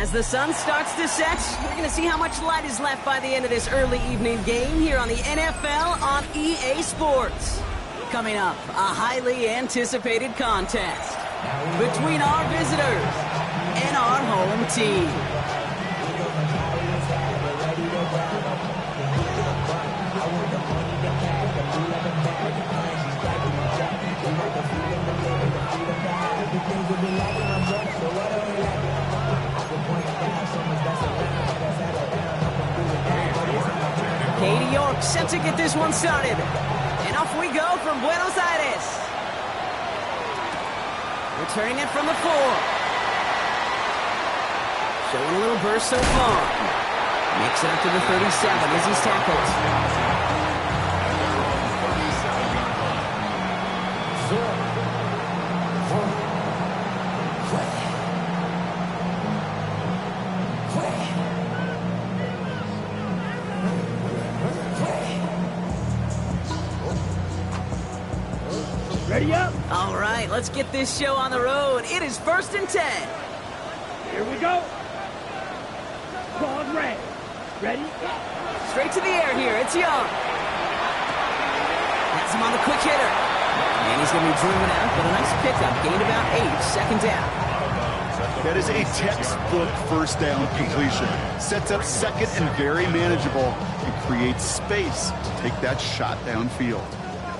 As the sun starts to set, we're going to see how much light is left by the end of this early evening game here on the NFL on EA Sports. Coming up, a highly anticipated contest between our visitors and our home team. Katie York set to get this one started. And off we go from Buenos Aires. Returning it from the 4. Showing a little burst so far. Makes it up to the 37 as he's tackled. Ready up? All right, let's get this show on the road. It is 1st and 10. Here we go. Ball red. Ready? Straight to the air here. It's Young. Has him on the quick hitter. And he's going to be driven out, but a nice pickup. Gained about 8. Second down. That is a textbook first down completion. Sets up second and very manageable and creates space to take that shot downfield.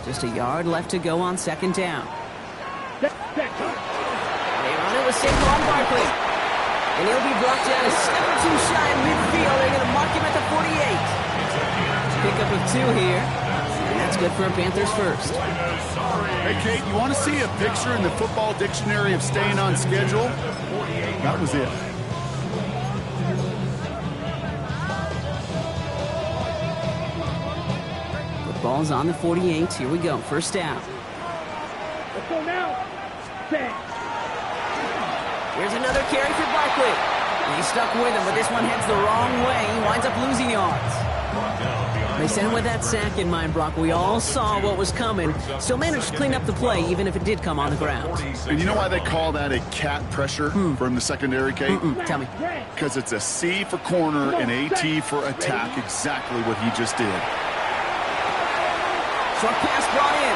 Just a yard left to go on second down. They run it with Saquon Barkley. And he'll be brought down a step or two shy in midfield. They're going to mark him at the 48. Pickup of 2 here. And that's good for a Panthers first. Hey, Kate, you want to see a picture in the football dictionary of staying on schedule? That was it. Ball's on the 48. Here we go. First down. Let's go now. Set. Here's another carry for Barkley. And he's stuck with him, but this one heads the wrong way. He winds up losing yards. They sent him with that sack in mind, Brock. We all saw what was coming. Still managed to clean up the play, even if it did come on the ground. And you know why they call that a cat pressure from the secondary, Kate? Tell me. Because it's a C for corner and a T for attack. Exactly what he just did. Short pass brought in.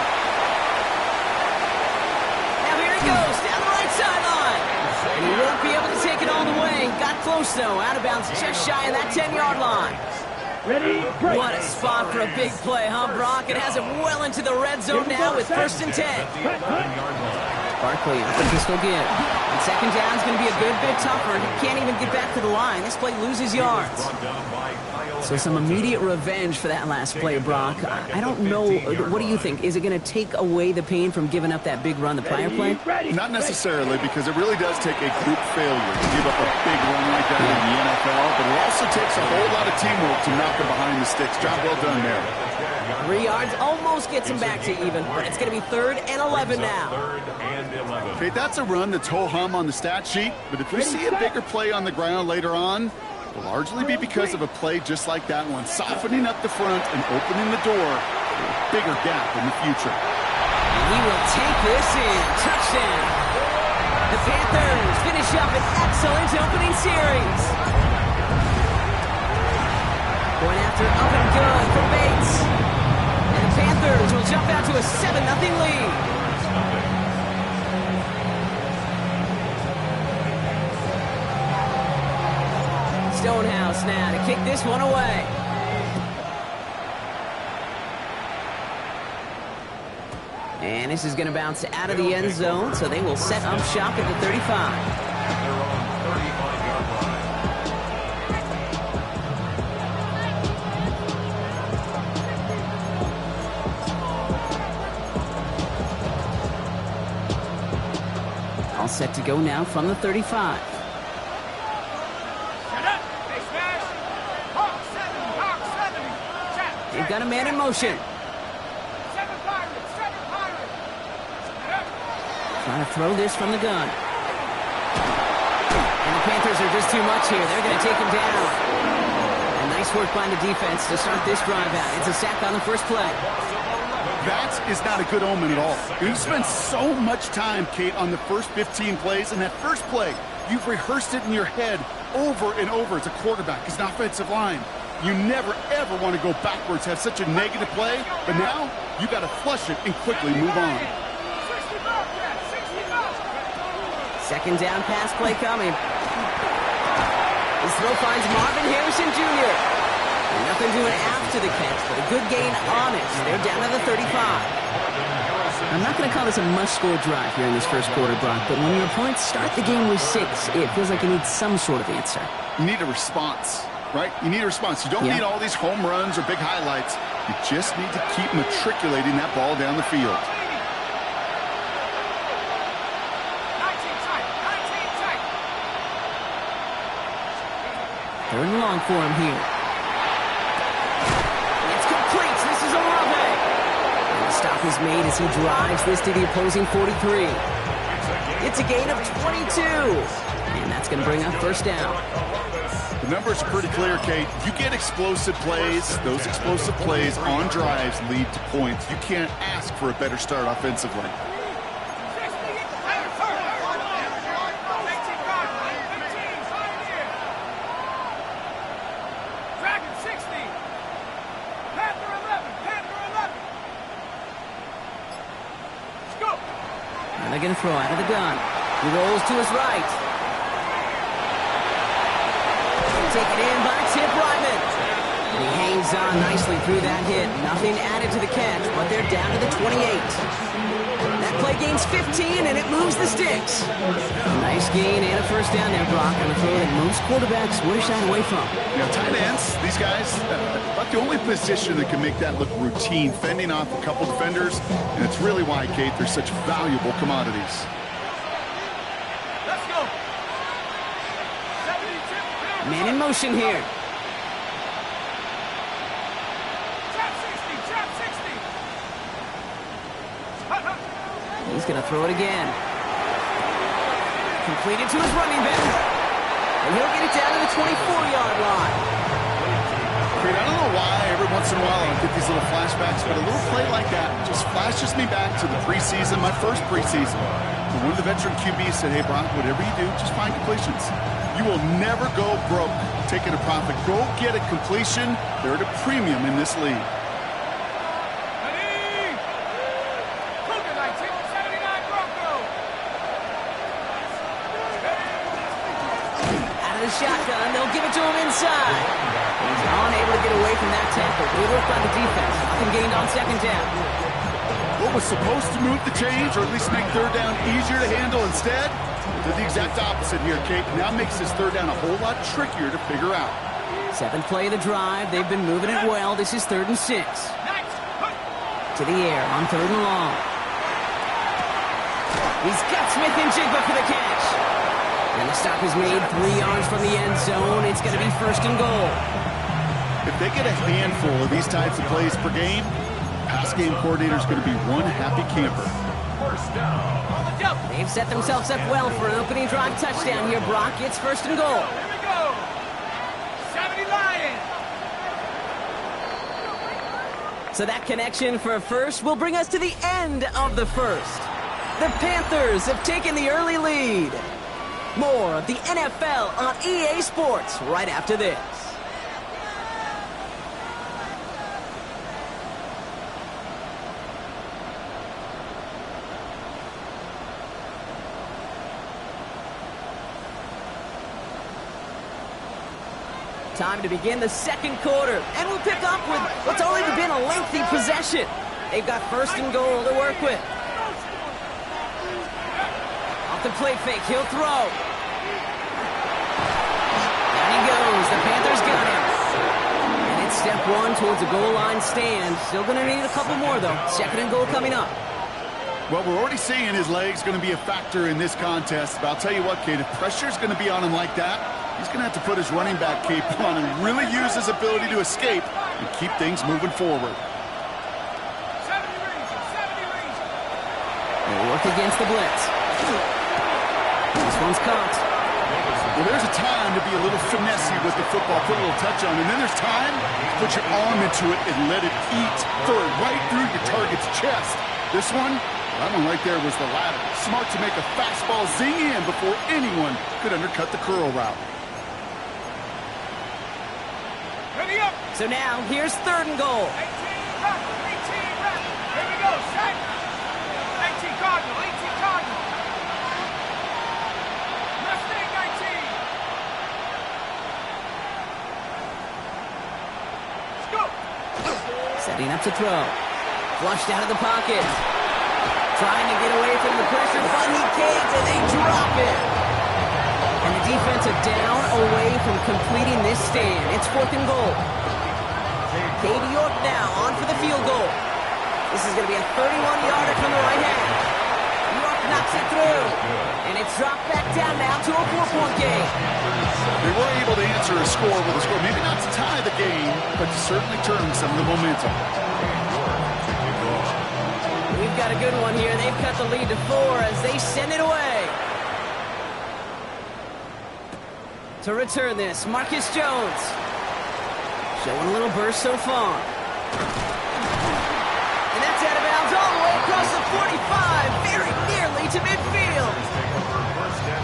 Now here he goes, down the right sideline. And he won't be able to take it all the way. Got close, though. Out of bounds, just shy of that 10-yard line. Ready, break. What a spot for a big play, huh, Brock? It has him well into the red zone now with 1st and 10. Barkley up a pistol give. And second down's going to be a good bit tougher. He can't even get back to the line. This play loses yards. So some immediate revenge for that last play, Brock. I don't know. What do you think? Is it going to take away the pain from giving up that big run the prior play? Not necessarily, because it really does take a group failure to give up a big run like that in the NFL, but it also takes a whole lot of teamwork to knock him behind the sticks. Job well done there. 3 yards almost gets him back to even, but it's going to be 3rd and 11 now. Okay, that's a run that's ho-hum on the stat sheet, but if you see a bigger play on the ground later on, it will largely be because of a play just like that one, softening up the front and opening the door for a bigger gap in the future. And he will take this in. Touchdown. The Panthers finish up an excellent opening series. Going after up and good for Bates. And the Panthers will jump out to a 7-0 lead. Stonehouse now to kick this one away. And this is going to bounce out of the end zone, so they will set up shop at the 35. All set to go now from the 35. They've got a man in motion. Trying to throw this from the gun. And the Panthers are just too much here. They're going to take him down. And nice work by the defense to start this drive out. It's a sack on the first play. That is not a good omen at all. We've spent so much time, Kate, on the first 15 plays, and that first play, You've rehearsed it in your head over and over as a quarterback, as an offensive line. You never, ever want to go backwards, have such a negative play, but now you got to flush it and quickly move on. Second down pass play coming. His throw finds Marvin Harrison Jr. And nothing doing after the catch, but a good gain on it. They're down to the 35. I'm not going to call this a must-score drive here in this first quarter, Brock, but when your opponents start the game with 6, it feels like you need some sort of answer. You need a response, right? You need a response. You don't need all these home runs or big highlights. You just need to keep matriculating that ball down the field. Third and long for him here. It's complete. This is Olave. And the stop is made as he drives this to the opposing 43. It's a gain of 22. And that's going to bring up first down. The numbers are pretty clear, Kate. You get explosive plays. Those explosive plays on drives lead to points. You can't ask for a better start offensively. They're going to throw out of the gun. He rolls to his right. Taken in by Tip Ryman. And he hangs on nicely through that hit. Nothing added to the catch, but they're down to the 28. That play gains 15, and it moves the sticks. A nice gain and a first down there, Brock, on a throw that most quarterbacks would have shied away from. You know, tight ends, these guys, about the only position that can make that look routine, fending off a couple defenders, and it's really why, Kate, they're such valuable commodities. Let's go. Man in motion here. He's going to throw it again. Completed to his running back. And he'll get it down to the 24-yard line. I don't know why every once in a while I get these little flashbacks, but a little play like that just flashes me back to the preseason, my first preseason. And one of the veteran QBs said, hey, Brock, whatever you do, just find completions. You will never go broke taking a profit. Go get a completion. They're at a premium in this league. Shotgun, they'll give it to him inside. He's unable to get away from that tackle. Good work by the defense. Nothing gained on second down. What was supposed to move the chains, or at least make third down easier to handle, instead did the exact opposite here, Kate. Now makes this third down a whole lot trickier to figure out. 7th play of the drive. They've been moving it well. This is 3rd and 6. To the air on 3rd and long. He's got Smith and Jigba for the catch. And the stop is made 3 yards from the end zone. It's going to be 1st and goal. If they get a handful of these types of plays per game, pass game coordinator is going to be one happy camper. They've set themselves up well for an opening drive touchdown here, Brock. It's 1st and goal. Here we go. 70 Lions. So that connection for a first will bring us to the end of the first. The Panthers have taken the early lead. More of the NFL on EA Sports right after this. Time to begin the second quarter, and we'll pick up with what's already been a lengthy possession. They've got 1st and goal to work with. The play fake, he'll throw. Down he goes, the Panthers got him. And it's step 1 towards a goal line stand. Still going to need a couple more, though. 2nd and goal coming up. Well, we're already seeing his legs going to be a factor in this contest. But I'll tell you what, Kate, if pressure's going to be on him like that, he's going to have to put his running back cape on and really use his ability to escape and keep things moving forward. They work against the blitz. This one's caught. Well, there's a time to be a little finessey with the football, put a little touch on, and then there's time to put your arm into it and let it eat, throw it right through your target's chest. This one, That one right there was the ladder. Smart to make a fastball zing in before anyone could undercut the curl route. Ready up. So now, here's 3rd and goal. 18 rep. Here we go, set. 18 Cardinal, 18 Cardinal. Mustang 19. Let's go. Setting up to throw. Flushed out of the pocket. Trying to get away from the pressure, but he caves and they drop it. And the defense are down away from completing this stand. It's 4th and goal. Katie York now on for the field goal. This is going to be a 31-yarder from the right hand. York knocks it through. And it's dropped back down now to a 4-point game. They were able to answer a score with a score. Maybe not to tie the game, but to certainly turn some of the momentum. We've got a good one here. They've cut the lead to 4 as they send it away. To return this, Marcus Jones. Showing a little burst so far. And that's out of bounds all the way across the 45, very nearly to midfield.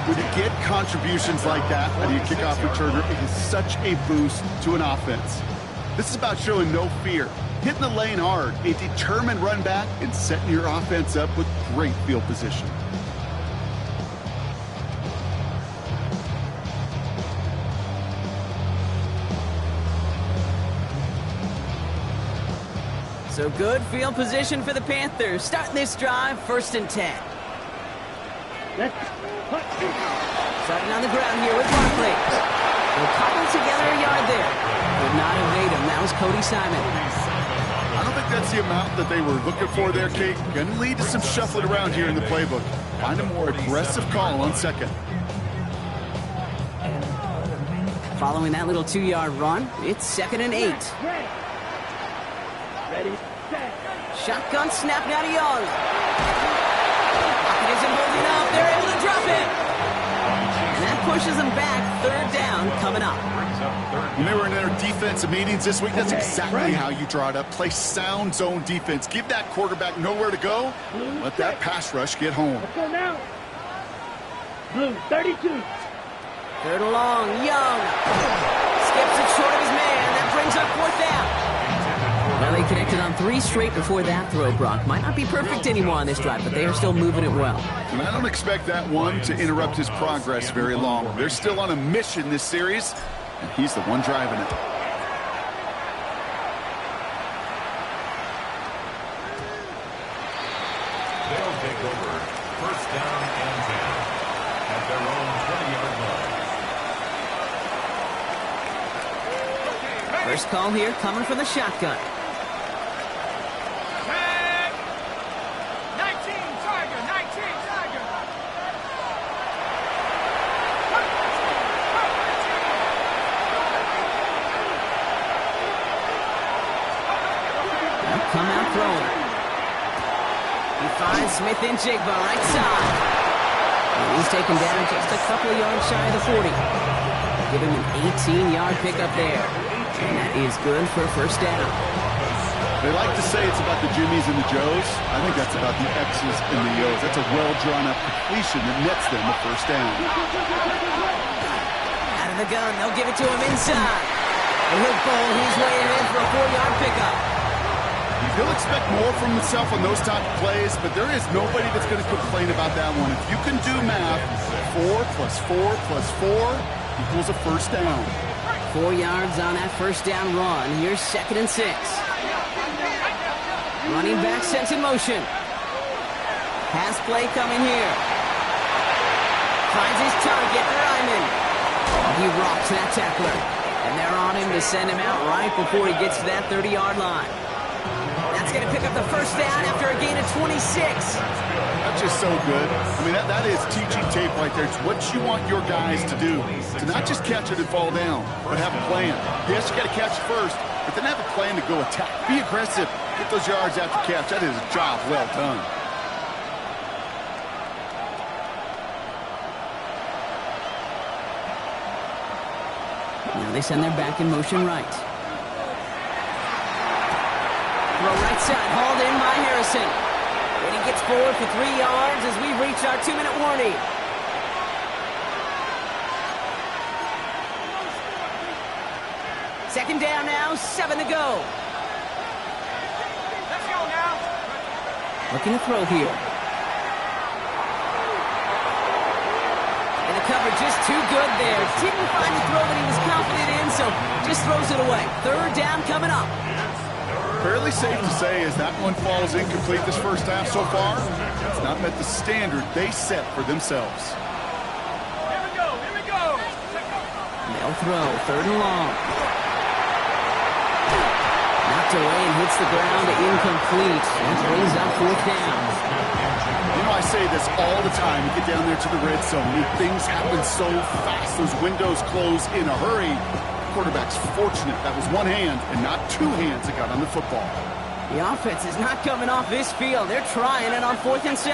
When you get contributions like that out of your kickoff returner, it is such a boost to an offense. This is about showing no fear, hitting the lane hard, a determined run back, and setting your offense up with great field position. So good field position for the Panthers. Starting this drive, 1st and 10. Starting on the ground here with Barkley. They'll cobble together a yard there. Would not evade him. That was Cody Simon. I don't think that's the amount that they were looking for there, Kate. Going to lead to some shuffling around here in the playbook. Find a more aggressive call on 2nd. Following that little 2-yard run, it's 2nd and 8. Ready, set. Shotgun snap now to Young. Pocket isn't holding up. They're able to drop it. And that pushes them back. 3rd down coming up. When they were in their defensive meetings this week, that's exactly how you draw it up. Play sound zone defense. Give that quarterback nowhere to go. Let that pass rush get home. Let's go now. Blue, 32. 3rd and long. Young skips it short of his man. That brings up 4th down. Well, they connected on 3 straight before that throw, Brock. Might not be perfect anymore on this drive, but they are still moving it well. And I don't expect that one to interrupt his progress very long. They're still on a mission this series, and he's the one driving it. They'll take over 1st down and 10 at their own 20-yard line. First call here coming from the shotgun. 19 Tiger, 19 Tiger. Come out throwing. He finds Smith and Jigba right side. And he's taken down just a couple of yards shy of the 40. Give him an 18-yard pickup there. And that is good for a 1st down. They like to say it's about the Jimmies and the Joes. I think that's about the X's and the O's. That's a well-drawn-up completion that nets them a 1st down. Out of the gun, they'll give it to him inside. And he'll bowl his way in for a 4-yard pickup. He'll expect more from himself on those type of plays, but there is nobody that's going to complain about that one. If you can do math, 4 plus 4 plus 4 equals a 1st down. 4 yards on that 1st down run. Here's 2nd and 6. Running back sent in motion. Pass play coming here. Finds his target, Ryman. He rocks that tackler. And they're on him to send him out right before he gets to that 30-yard line. That's going to pick up the 1st down after a gain of 26. That's just so good. I mean, that is teaching tape right there. It's what you want your guys to do. To not just catch it and fall down, but have a plan. Yes, you got to catch it first, but then have a plan to go attack. Be aggressive. Get those yards after catch. That is a job well done. Now they send their back in motion right. Throw right side, hauled in by Harrison. And he gets forward for 3 yards as we reach our 2-minute warning. Second down now, 7 to go. Let's go now. Looking to throw here. And the coverage just too good there. Didn't find the throw that he was confident in, so just throws it away. Third down coming up. Fairly safe to say as that one falls incomplete this first half so far, it's not met the standard they set for themselves. Here we go. Here we go. They'll throw. Third and long. Knocked away and hits the ground. Incomplete. And brings up fourth down. You know, I say this all the time. You get down there to the red zone. Things happen so fast. Those windows close in a hurry. Quarterback's fortunate that was one hand and not two hands that got on the football. The offense is not coming off this field. They're trying it on 4th and 7.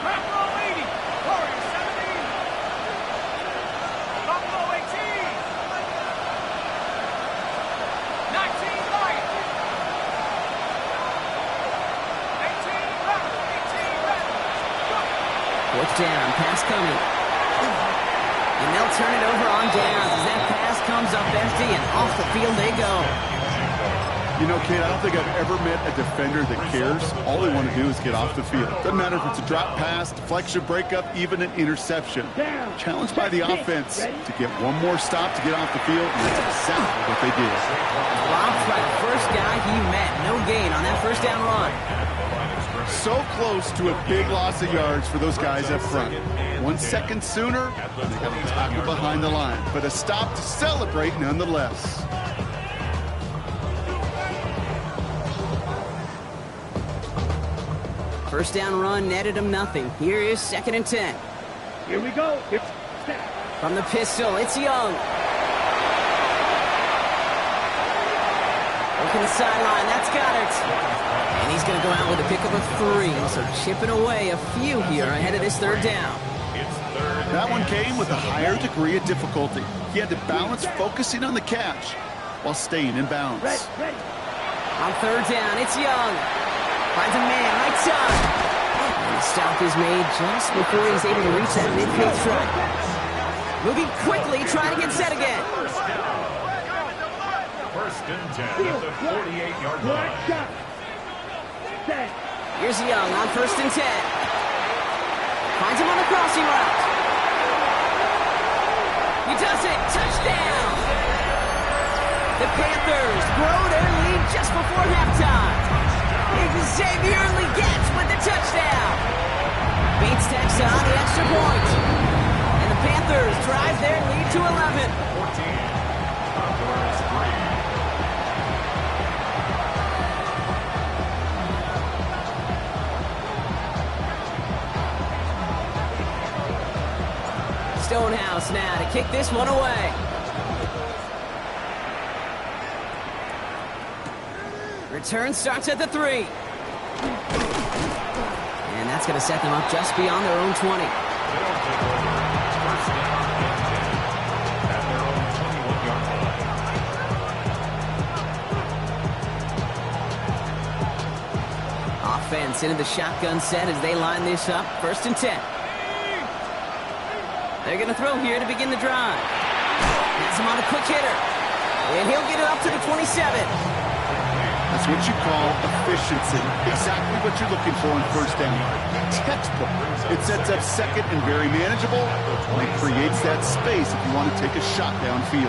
Buffalo 80. Warriors 17. Buffalo 18. 19 Lions. 18 Rebels. 18 Rebels. 4th down. Pass coming. And they'll turn it over on downs as that pass comes up empty and off the field they go. You know, kid, I don't think I've ever met a defender that cares. All they want to do is get off the field. Doesn't matter if it's a drop pass, deflection, breakup, even an interception. Challenged by the offense to get one more stop to get off the field, and that's exactly what they did. Blocked by the first guy he met. No gain on that first down run. So close to a big loss of yards for those guys up front. 1 second sooner, they got a tackle behind the line. But a stop to celebrate nonetheless. First down run netted him nothing. Here is 2nd and 10. Here we go. From the pistol, it's Young. Looking the sideline, that's Goddard. And he's going to go out with a pickup of 3. So chipping away a few here ahead of this third down. That one came with a higher degree of difficulty. He had to balance focusing on the catch while staying in bounds. On third down, it's Young. Finds a man, right side. And the stop is made just before he's able to reach that midfield stripe. Moving quickly, trying to get set again. First and 10 at the 48-yard line. Here's Young on 1st and 10. Finds him on the crossing route. He does it. Touchdown. The Panthers grow their lead just before halftime. Xavier Legette with the touchdown. Bates tacks on the extra point. And the Panthers drive their lead to 11. 14. Condors 3. Stonehouse now to kick this one away. Return starts at the 3. And that's going to set them up just beyond their own 20. They'll take over. First down and 10 at their own 21-yard line. Offense into the shotgun set as they line this up. 1st and 10. They're going to throw here to begin the drive. Has him on a quick hitter. And he'll get it up to the 27. That's what you call efficiency. Exactly what you're looking for on first down. Textbook. It sets up second and very manageable, and it creates that space if you want to take a shot downfield.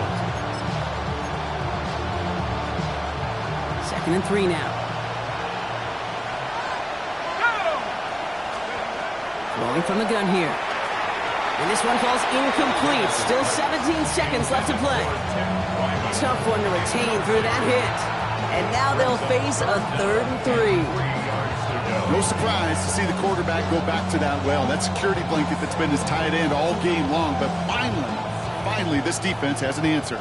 2nd and 3 now. Throwing from the gun here. And this one falls incomplete. Still 17 seconds left to play. Tough one to retain through that hit. And now they'll face a 3rd and 3. No surprise to see the quarterback go back to that well. That security blanket that's been his tight end all game long. But finally, this defense has an answer.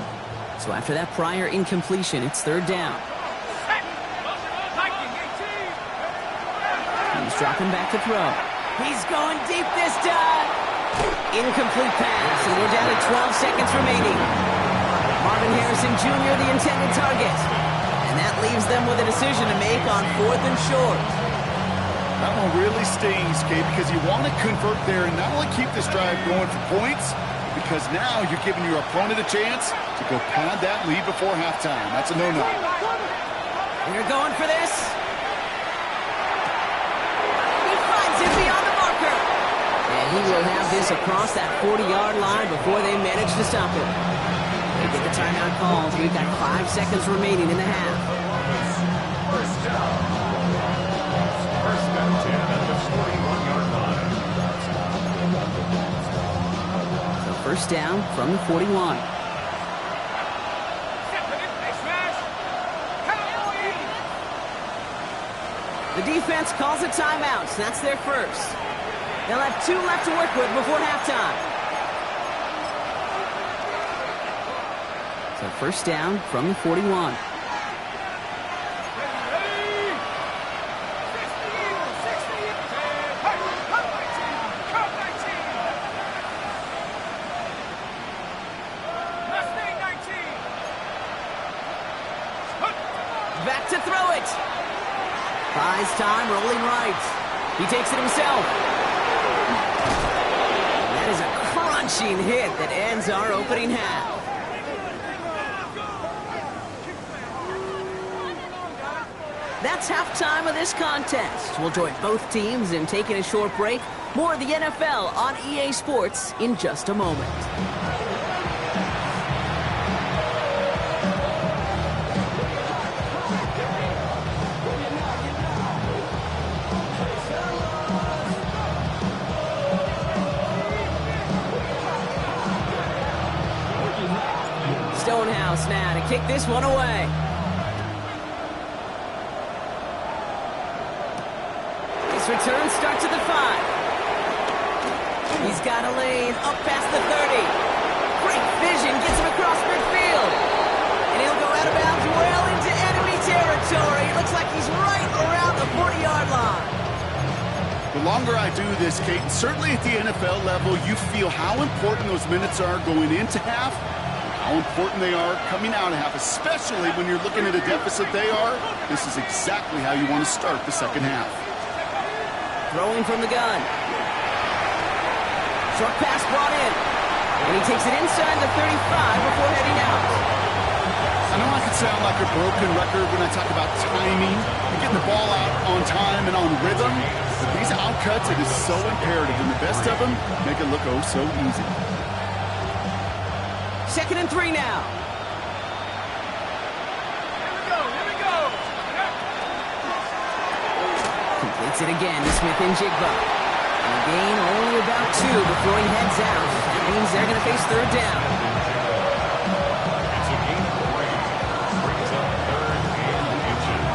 So after that prior incompletion, it's 3rd down. He's dropping back to throw. He's going deep this time. Incomplete pass, and we're down to 12 seconds remaining. Marvin Harrison Jr., the intended target. And that leaves them with a decision to make on 4th and short. That one really stings, Kate, because you want to convert there and not only keep this drive going for points, because now you're giving your opponent a chance to go pad that lead before halftime. That's a no-no. They're going for this. He finds it beyond the marker. And he will have this across that 40-yard line before they manage to stop him. They get the timeout called. We've got 5 seconds remaining in the half. First down. First and 10 at the 41-yard line. So first down from the 41. The defense calls a timeout. So that's their first. They'll have 2 left to work with before halftime. So first down from the 41. Back to throw it. Buys time, rolling right. He takes it himself. And that is a crunching hit that ends our opening half. That's halftime of this contest. We'll join both teams in taking a short break. More of the NFL on EA Sports in just a moment. Stonehouse now to kick this one away. This return starts at the 5. He's got a lane up past the 30. Great vision gets him across midfield. And he'll go out of bounds well into enemy territory. Looks like he's right around the 40-yard line. The longer I do this, Kate, certainly at the NFL level, you feel how important those minutes are going into half, how important they are coming out of half, especially when you're looking at a deficit they are. This is exactly how you want to start the second half. Throwing from the gun. Short pass brought in. And he takes it inside the 35 before heading out. I know I could sound like a broken record when I talk about timing and getting the ball out on time and on rhythm, but these outcuts, it is so imperative, and the best of them make it look oh so easy. 2nd and 3 now. Here we go. Completes it again to Smith and Jigba. And a gain only about 2 before he heads out. That means they're going to face third down. It's a gain of 3. Brings up 3rd and inches.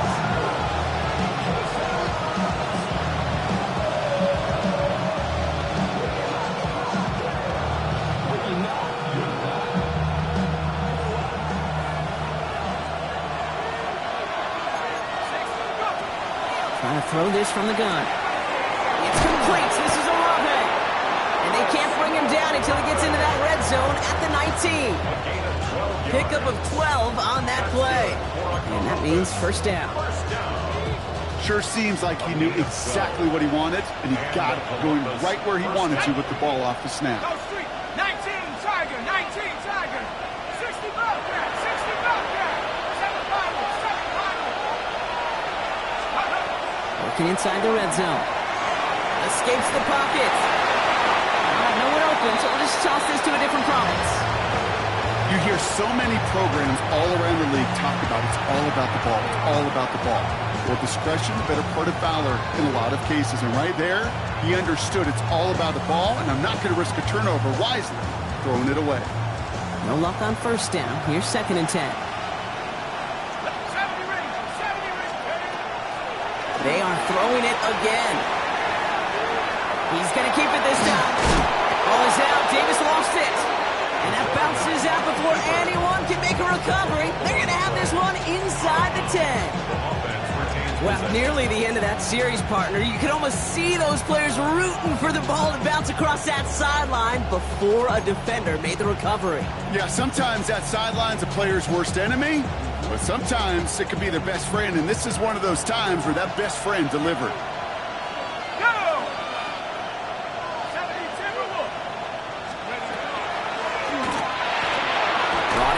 Trying to throw this from the gun. It's complete. This is a run hang. And they can't bring him down until he gets into that red zone at the 19. Pickup of 12 on that play. And that means first down. Sure seems like he knew exactly what he wanted, and he got it going right where he wanted to with the ball off the snap. Go street. 19 Tiger. 19 Tiger. 60 Bobcat. 60 Bobcat. 7 final. 7 final. Working inside the red zone. Escapes the pocket. No one open, so we'll just toss this to a different province. You hear so many programs all around the league talk about it's all about the ball. It's all about the ball. Well, discretion, better part of valor in a lot of cases. And right there, he understood it's all about the ball, and I'm not going to risk a turnover wisely, throwing it away. No luck on first down. Here's 2nd and 10. 70 range. 70 range. They are throwing it again. He's going to keep it this time. Ball is out. Davis lost it. And that bounces out before anyone can make a recovery. They're going to have this one inside the 10. Well, nearly the end of that series, partner. You can almost see those players rooting for the ball to bounce across that sideline before a defender made the recovery. Yeah, sometimes that sideline's a player's worst enemy, but sometimes it can be their best friend, and this is one of those times where that best friend delivered.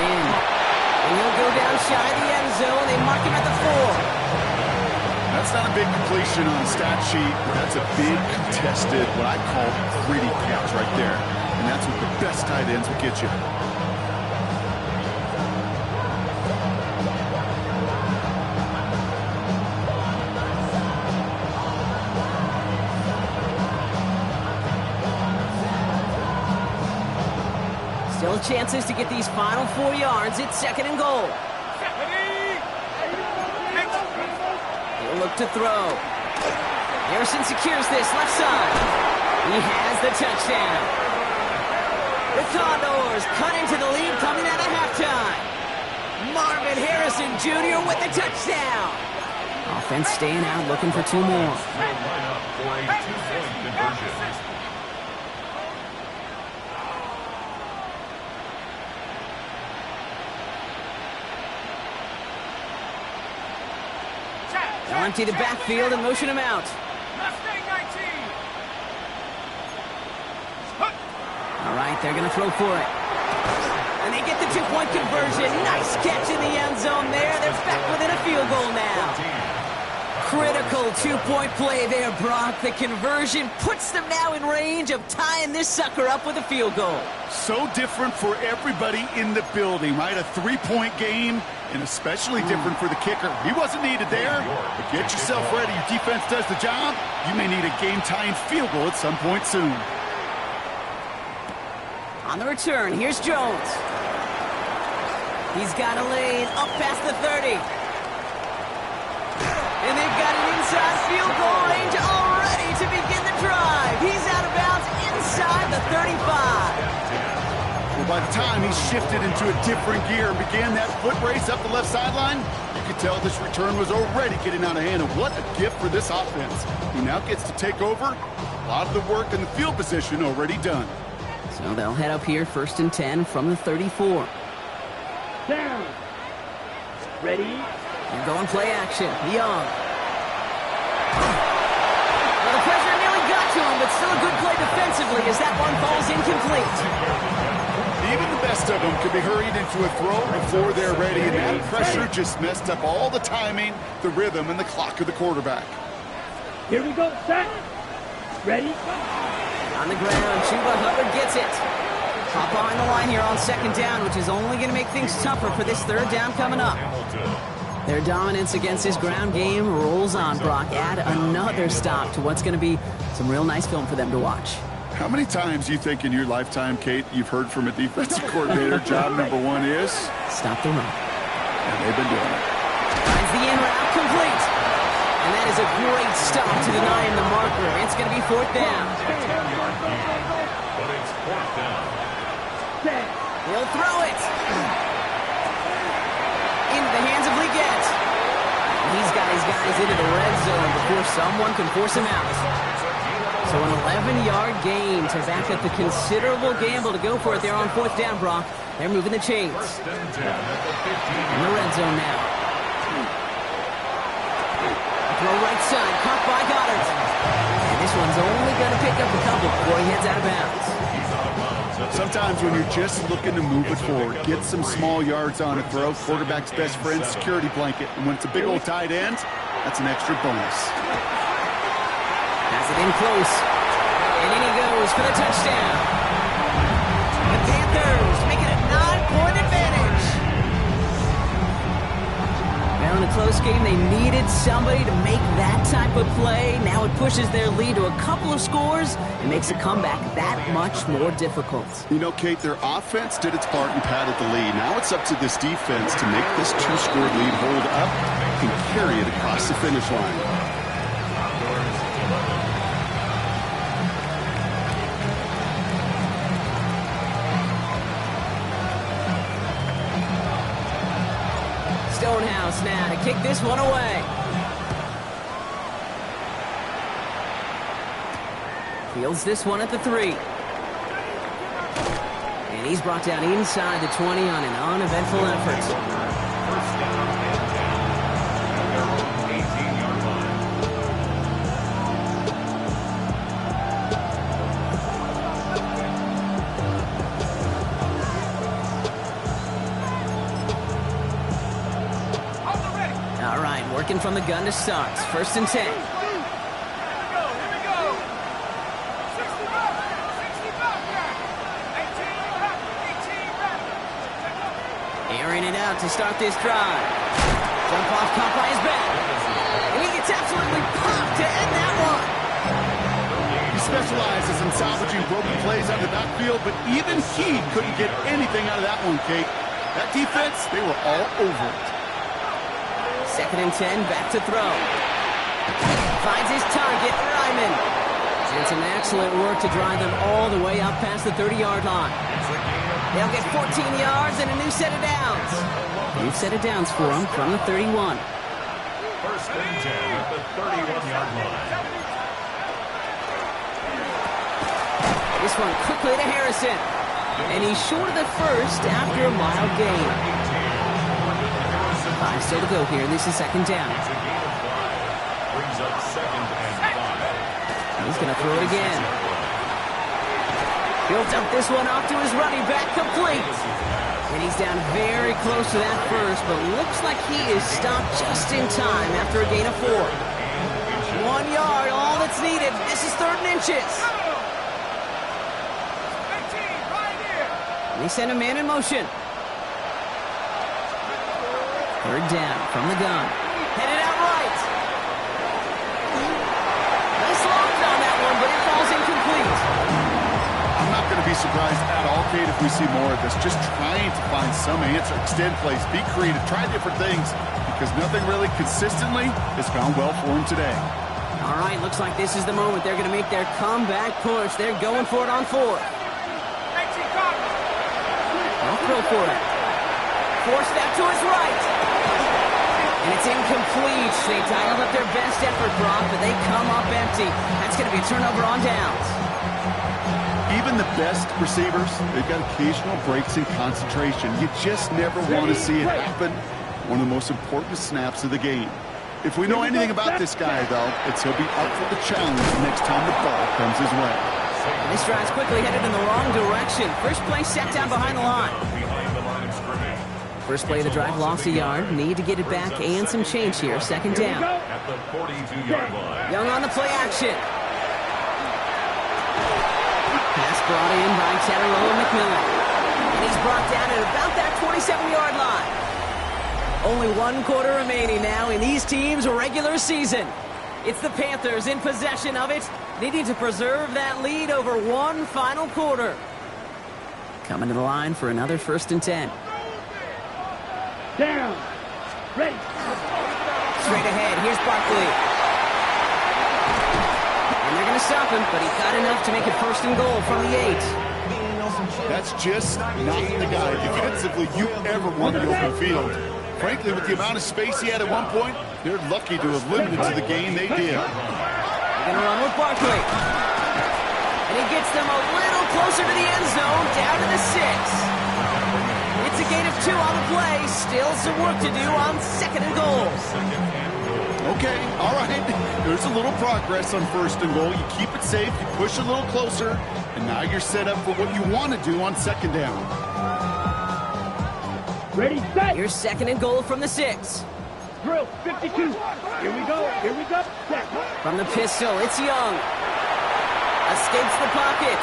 in. And he'll go down shy of the end zone. They mark him at the 4. That's not a big completion on a stat sheet, but that's a big contested, what I call gritty catch right there. And that's what the best tight ends will get you. Still chances to get these final 4 yards. It's 2nd and goal. He'll look to throw. Harrison secures this left side. He has the touchdown. The Condors cut into the lead coming out of halftime. Marvin Harrison Jr. with the touchdown. Offense staying out, looking for 2 more. Line up for a 2-point conversion. They'll empty the backfield and motion him out. Mustang 19. All right, they're going to throw for it. And they get the 2-point conversion. Nice catch in the end zone there. They're back within a field goal now. Critical 2-point play there, Brock. The conversion puts them now in range of tying this sucker up with a field goal. So different for everybody in the building, right? A 3-point game, and especially different for the kicker. He wasn't needed there, but get yourself ready. Your defense does the job. You may need a game-tying field goal at some point soon. On the return, here's Jones. He's got a lane up past the 30. And they've got an inside field goal range already to begin the drive. He's out of bounds inside the 35. Well, by the time he shifted into a different gear and began that foot race up the left sideline, you could tell this return was already getting out of hand. And what a gift for this offense. He now gets to take over. A lot of the work in the field position already done. So they'll head up here, 1st and 10 from the 34. Down. Ready? And going play action. Young. Well, the pressure nearly got to him, but still a good play defensively as that one falls incomplete. Even the best of them could be hurried into a throw before they're ready, and that pressure just messed up all the timing, the rhythm, and the clock of the quarterback. Here we go, set. Ready? On the ground, Chuba Hubbard gets it. Hop on the line here on 2nd down, which is only going to make things tougher for this 3rd down coming up. Their dominance against his ground game rolls on, Brock. Add another stop to what's going to be some real nice film for them to watch. How many times do you think in your lifetime, Kate, you've heard from a defensive coordinator, job number 1 is? Stop the run. And they've been doing it. Finds the in route complete. And that is a great stop to deny him the marker. It's going to be 4th down. But it's 4th down. He'll throw it. Into the hands of Leggett. He's got his guys into the red zone before someone can force him out. So an 11-yard gain to back up the considerable gamble to go for it there on 4th down, Brock. They're moving the chains. In the red zone now. Throw right side, caught by Goddard. And this one's only going to pick up a couple before he heads out of bounds. Sometimes when you're just looking to move it forward, get some small yards on a throw, quarterback's best friend, security blanket. And when it's a big old tight end, that's an extra bonus. Has it in close. And in he goes for the touchdown. The Panthers make it a 9-point advantage. Well, in a close game, they needed somebody to make that type of play. Now it pushes their lead to a couple of scores and makes a comeback that much more difficult. You know, Kate, their offense did its part and padded the lead. Now it's up to this defense to make this 2-score lead hold up and carry it across the finish line. Stonehouse now to kick this one away. Fields this one at the 3. And he's brought down inside the 20 on an uneventful effort. First down and 10. At their own 18-yard line. Working from the gun to start. 1st and 10. Here we go. 60 back. 60 back there. 18 back. Airing it out to start this drive. Jump off caught by his back. And he gets absolutely popped to end that one. He specializes in salvaging broken plays out of the backfield, but even he couldn't get anything out of that one, Kate. That defense, they were all over it. 2nd and 10, back to throw. Finds his target, Ryman. Did some excellent work to drive them all the way up past the 30-yard line. They'll get 14 yards and a new set of downs. New set of downs for them from the 31. 1st and 10 at the 31-yard line. This one quickly to Harrison. And he's short of the first after a mild gain. 5 still to go here. This is 2nd down. It's a gain of 5. Brings up 2nd and 5. He's going to throw it again. He'll dump this one off to his running back, complete. And he's down very close to that first, but looks like he is stopped just in time after a gain of 4. 1 yard, all that's needed. This is 3rd and inches. They send a man in motion. 3rd down from the gun. Headed out right. Nice launch on that one, but it falls incomplete. I'm not going to be surprised at all, Kate, if we see more of this. Just trying to find some answer, extend plays, be creative, try different things, because nothing really consistently has gone well for him today. All right, looks like this is the moment. They're going to make their comeback push. They're going for it on 4th. They'll throw for it. Force that to his right. And it's incomplete. They dialed up their best effort, Brock, but they come up empty. That's going to be a turnover on downs. Even the best receivers, they've got occasional breaks in concentration. You just never want to see it happen. One of the most important snaps of the game. If we know anything about this guy, though, it's he'll be up for the challenge next time the ball comes his way. This drive's quickly headed in the wrong direction. First play set down behind the line. First play of the drive lost a yard. Need to get it back and some change here. 2nd down. At the 42-yard line. Young on the play action. Pass brought in by Tadaloa McMillan. And he's brought down at about that 27-yard line. Only 1 quarter remaining now in these teams' regular season. It's the Panthers in possession of it, needing to preserve that lead over 1 final quarter. Coming to the line for another 1st and 10. Down. Ready. Straight ahead, here's Barkley. And they're going to stop him, but he got enough to make it 1st and goal from the 8. That's just not the guy defensively you ever want in the open field. Frankly, with the amount of space he had at one point, they're lucky to have limited to the game they did. They're going to run with Barkley. And he gets them a little closer to the end zone, down to the 6. It's a gain of 2 on the play. Still some work to do on 2nd and goal. Okay, all right. There's a little progress on 1st and goal. You keep it safe, you push a little closer, and now you're set up for what you want to do on 2nd down. Ready, set. Here's 2nd and goal from the 6. Drill, 52. Here we go, set. From the pistol, it's Young. Escapes the pocket.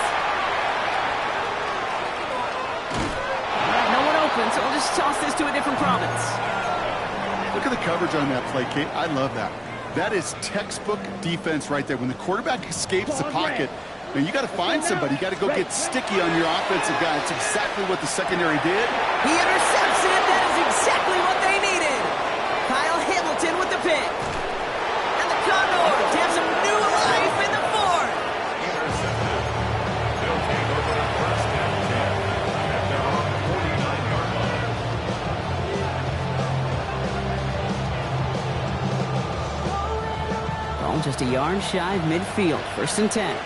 No one open, so we'll just toss this to a different province. Look at the coverage on that play, Kate. I love that. That is textbook defense right there. When the quarterback escapes the pocket, now you got to find somebody. You got to go get sticky on your offensive guy. It's exactly what the secondary did. He intercepts it. That is exactly what they needed. Kyle Hamilton with the pick. And the Condors have some new life in the 4th. Intercepted. They'll take over 1st and 10 at their own 49-yard line. Ball just a yard shy of midfield. 1st and 10.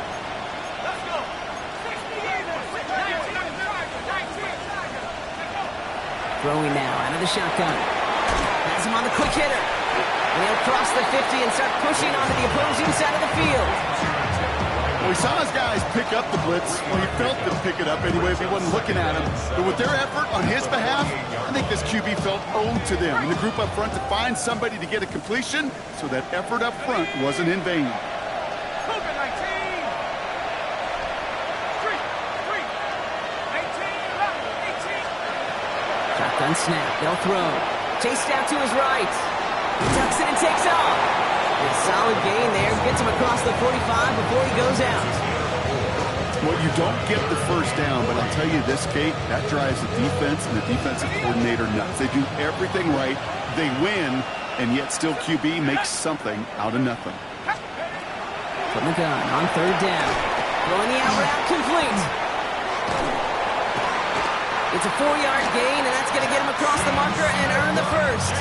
Throwing now out of the shotgun. Has him on the quick hitter. And he'll cross the 50 and start pushing onto the opposing side of the field. Well, he saw his guys pick up the blitz. Well, he felt them pick it up anyway if he wasn't looking at him. But with their effort on his behalf, think this QB felt owed to them in the group up front to find somebody to get a completion, so that effort up front wasn't in vain. Cougar 19. 3, 18, 11, 18. Shotgun snap. They'll throw. Chased out to his right. He tucks it and takes off. A solid gain there. Gets him across the 45 before he goes out. Well, you don't get the first down, but I'll tell you this, Kate, that drives the defense and the defensive coordinator nuts. They do everything right. They win, and yet still QB makes something out of nothing. From the gun on third down. Throwing the out route complete. It's a 4-yard gain, and that's going to get him across the marker and earn the first.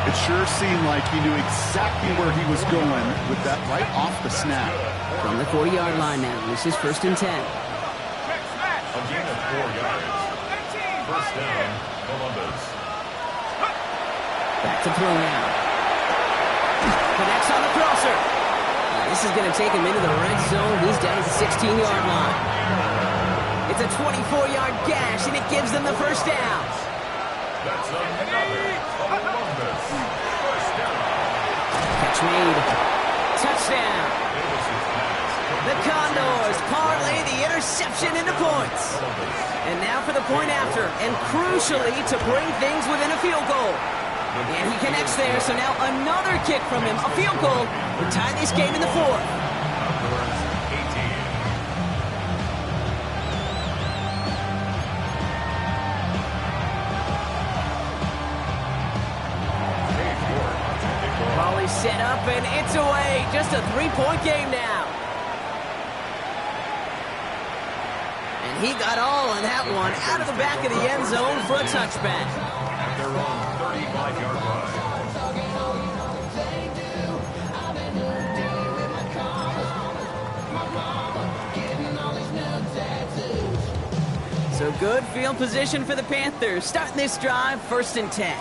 It sure seemed like he knew exactly where he was going with that right off the snap. From the 40-yard line now, this is 1st and 10. A gain of 4 yards. First down, Columbus. Back to throw now. Connects on the crosser. This is going to take him into the red zone. He's down at the 16-yard line. It's a 24-yard gash, and it gives them the first down. That's another Columbus. First down. Catch made. Touchdown. The Condors parlay the interception into points. And now for the point after, and crucially to bring things within a field goal. And he connects there, so now another kick from him, a field goal, would tie this game in the 4th. Condors 18. Volley set up, and it's away. Just a 3-point game now. And he got all of that one out of the back of the end zone for a touchback. At their own 35-yard line. So good field position for the Panthers. Starting this drive, 1st and 10.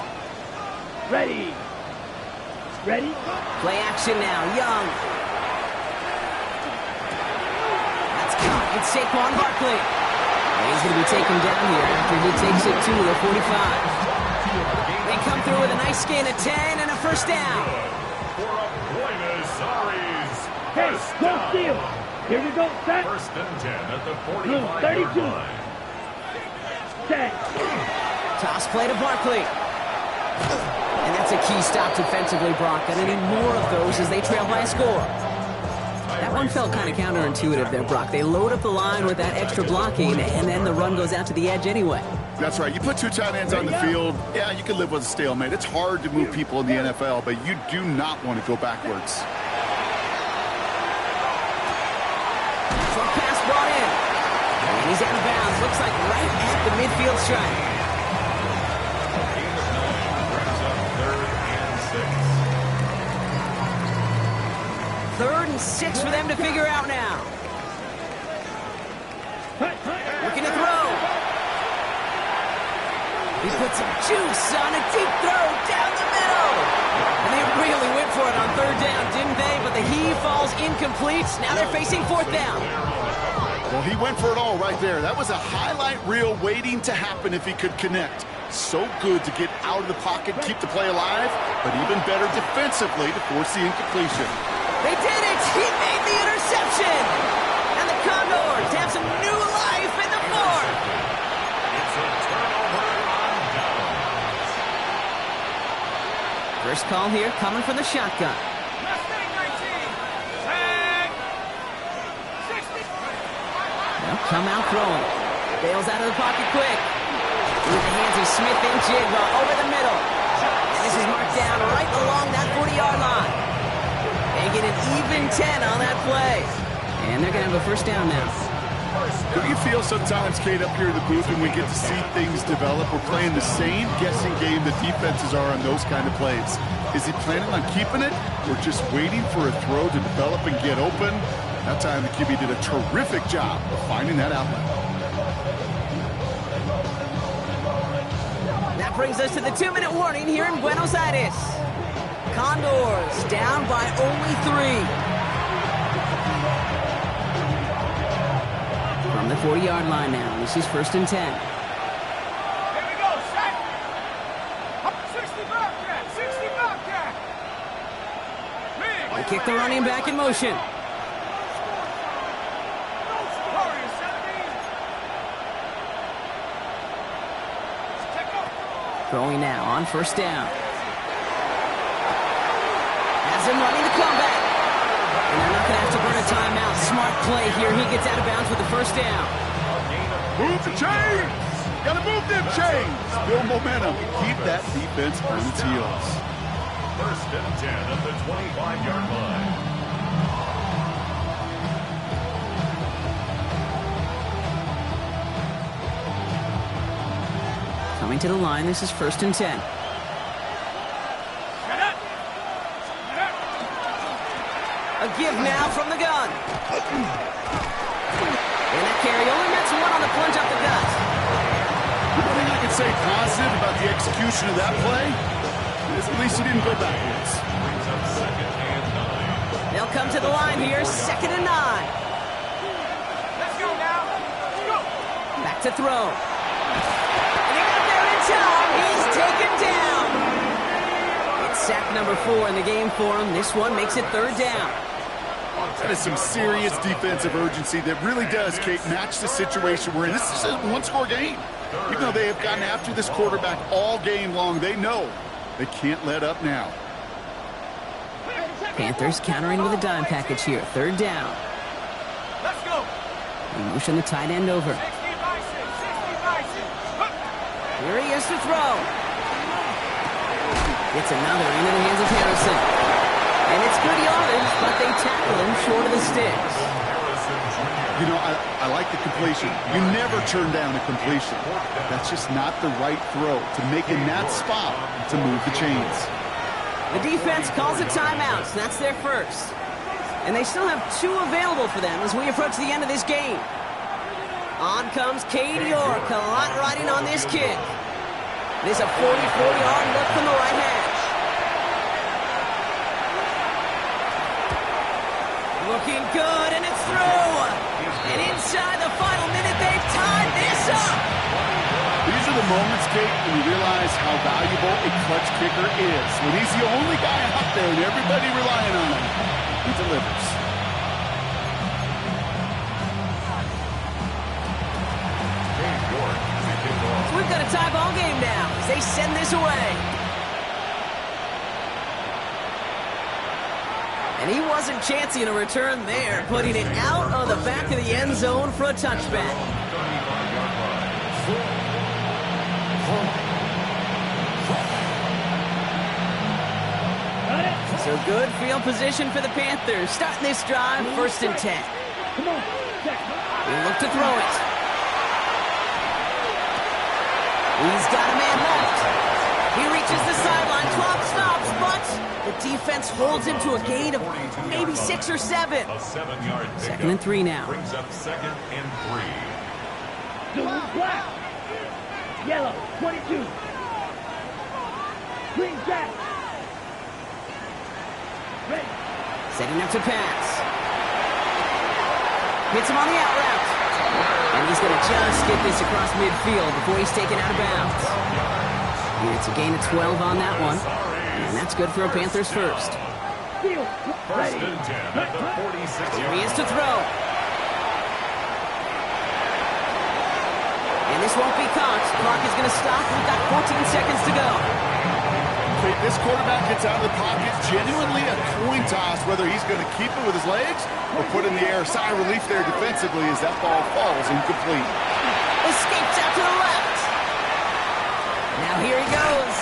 Ready. Ready? Play action now, Young. That's caught. It's Saquon Barkley. He's going to be taken down here after he takes it to the 45. They come through with a nice gain of 10 and a first down. For a Buenos Aires. Hey, no steal. Here we go, set. First and 10 at the Blue 45-yard 32. line. Set. Toss play to Barkley. And that's a key stop defensively, Brock. Gonna need more of those as they trail by a score. That one felt kind of counterintuitive there, Brock. They load up the line with that extra blocking, and then the run goes out to the edge anyway. That's right. You put 2 tight ends on the field, yeah, you can live with a stalemate. It's hard to move people in the NFL, but you do not want to go backwards. Short pass brought in. And he's out of bounds. Looks like right at the midfield stripe. Third and 6 for them to figure out now. Looking to throw. He puts some juice on a deep throw down the middle. And they really went for it on 3rd down, didn't they? But the heave falls incomplete. Now they're facing 4th down. Well, he went for it all right there. That was a highlight reel waiting to happen if he could connect. So good to get out of the pocket, keep the play alive, but even better defensively to force the incompletion. They did it! He made the interception! And the Condors have some new life in the 4th! It's a turnover on downs. First call here coming from the shotgun. Mustang 19. Tag. 60. They'll come out throwing. Bails out of the pocket quick. With the hands of Smith and Jigba over the middle. And this is marked down right along that 40-yard line. They get an even 10 on that play. And they're going to have a first down now. Don't you feel sometimes, Kate, up here in the booth when we get to see things develop? We're playing the same guessing game that defenses are on those kind of plays. Is he planning on keeping it or just waiting for a throw to develop and get open? That time the QB did a terrific job of finding that outlet. That brings us to the 2-minute warning here in Buenos Aires. Condors down by only 3. From the 40-yard line now, this is 1st and 10. Here we go, set. kick the running back in motion. Warriors 17. Check up. Throwing now on first down. Has him running the comeback. And they're not going to have to burn a timeout. Smart play here. He gets out of bounds with the first down. Move the chains! Gotta move them chains! Build momentum. Keep that defense on its heels. First and 10 at the 25-yard line. Coming to the line, this is first and 10. A give now from the gun. And that carry only gets one on the plunge up the gut. One thing I can say positive about the execution of that play is at least he didn't go backwards. Brings up second and 9. They'll come to the line here, second and 9. Let's go now. Let's go. Back to throw. And he got there in time. He's taken down. It's sack number 4 in the game for him. This one makes it third down. That is some serious defensive urgency that really does, Kate, match the situation we're in. This is a one-score game. Even though they have gotten after this quarterback all game long, they know they can't let up now. Panthers countering with a dime package here. Third down. Let's go. They motion the tight end over. 60 by 6. Here he is to throw. It's another into the hands of Harrison. And it's good yardage, but they tackle him short of the sticks. You know, I like the completion. You never turn down a completion. That's just not the right throw to make in that spot to move the chains. The defense calls a timeout. So that's their first. And they still have 2 available for them as we approach the end of this game. On comes Cade York. A lot riding on this kick. It is a 44-yard look from the right hash. Looking good, and it's through. And inside the final minute, they've tied this up. These are the moments, Kate, when you realize how valuable a clutch kicker is. When he's the only guy out there and everybody relying on him, he delivers. So we've got a tie ball game now as they send this away. And he wasn't chancing a return there, putting it out of the back of the end zone for a touchback. So good field position for the Panthers. Starting this drive, first and 10. They look to throw it. He's got a man left. He reaches the sideline, clock stops, but the defense holds him to a gain of maybe 6 or 7. A 7-yard pickup. Second and 3 now. Brings up second and 3. Blue, black, yellow, 22. Green, jack. Ready. Setting up to pass. Hits him on the out route. And he's going to just get this across midfield before he's taken out of bounds. And it's a gain of 12 on that one. And that's good for a Panthers first. First and 10 at the 46. Here he is to throw. And this won't be caught. Clock is going to stop. We've got 14 seconds to go. Okay, this quarterback gets out of the pocket. Genuinely a coin toss whether he's going to keep it with his legs or put in the air. Sigh of relief there defensively as that ball falls incomplete. Escapes out to the left. Now here he goes.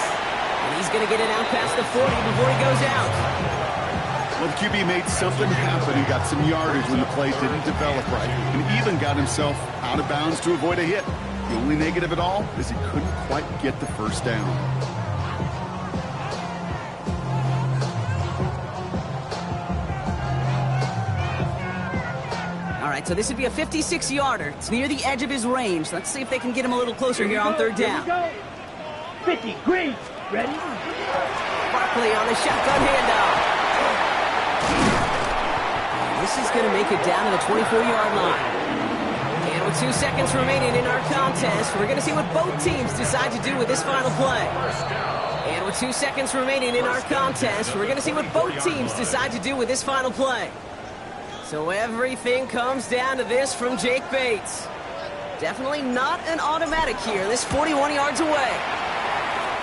And he's going to get it out past the 40 before he goes out. Well, the QB made something happen. He got some yardage when the play didn't develop right. And even got himself out of bounds to avoid a hit. The only negative at all is he couldn't quite get the first down. All right, so this would be a 56-yarder. It's near the edge of his range. Let's see if they can get him a little closer here on third down. 50, green, ready? Barkley on the shotgun handoff. And this is going to make it down to the 24-yard line. And with with 2 seconds remaining in our contest, we're going to see what both teams decide to do with this final play. And with 2 seconds remaining in our contest, we're going to see what both teams decide to do with this final play. So everything comes down to this from Jake Bates. Definitely not an automatic here. This 41 yards away.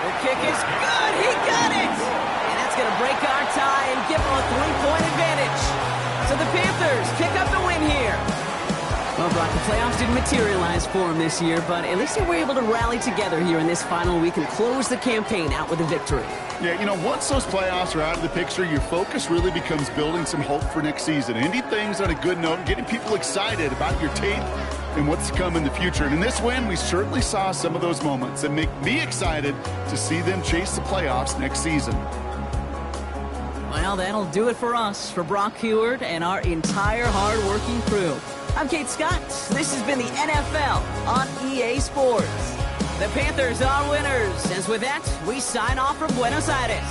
The kick is good. He got it. And that's going to break our tie and give them a 3-point advantage. So the Panthers pick up the win here. Well, Brock, the playoffs didn't materialize for them this year, but at least they were able to rally together here in this final week and close the campaign out with a victory. Yeah, you know, once those playoffs are out of the picture, your focus really becomes building some hope for next season. Ending things on a good note and getting people excited about your tape and what's to come in the future. And in this win, we certainly saw some of those moments that make me excited to see them chase the playoffs next season. Well, that'll do it for us, for Brock Heward and our entire hard-working crew. I'm Kate Scott. This has been the NFL on EA Sports. The Panthers are winners. As with that, we sign off from Buenos Aires.